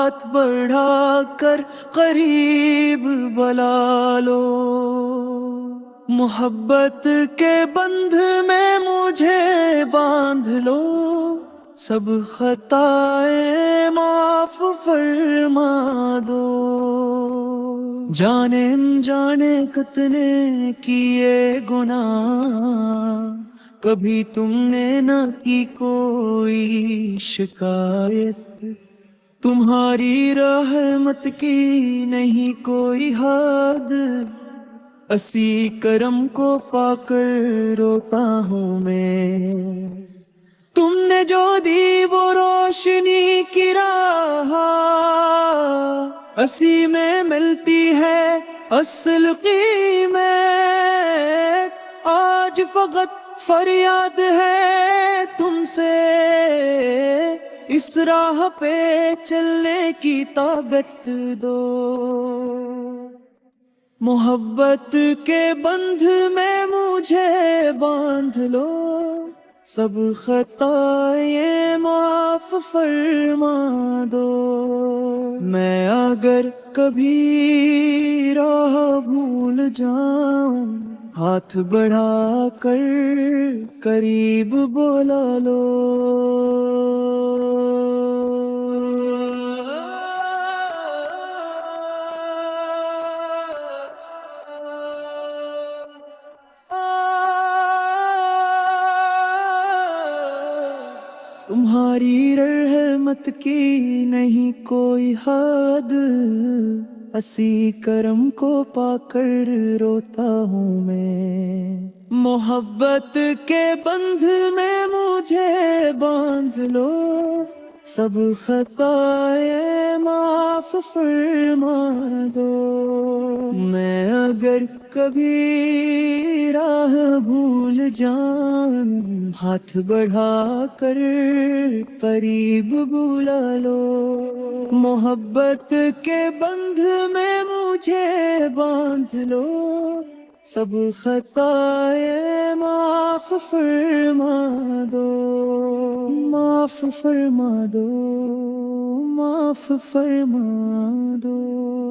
ہاتھ بڑھا کر قریب بلا لو، محبت کے بندھ میں مجھے باندھ لو، سب خطائیں معاف فرما دو۔ جانے انجانے کتنے کیے گناہ، کبھی تم نے نہ کی کوئی شکایت، تمہاری رحمت کی نہیں کوئی حد، اسی کرم کو پا کر روتا ہوں میں۔ تم نے جو دی وہ روشنی کی راہ، اسی میں ملتی ہے اصل قیمت، آج فقط فریاد ہے تم سے، اس راہ پہ چلنے کی طاقت دو۔ محبت کے بندھ میں مجھے باندھ لو، سب خطائیں معاف فرما دو۔ میں اگر کبھی راہ بھول جاؤں، ہاتھ بڑھا کر قریب بلا لو۔ تمہاری رحمت کی نہیں کوئی حد، اسی کرم کو پا کر روتا ہوں میں۔ محبت کے بندھ میں مجھے باندھ لو، سب خطائیں معاف فرما دو۔ میں اگر کبھی راہ بھول جاؤں، ہاتھ بڑھا کر قریب بلا لو، محبت کے بندھ میں مجھے باندھ لو، سب خطائیں معاف فرما دو، معاف فرما دو، معاف فرما دو۔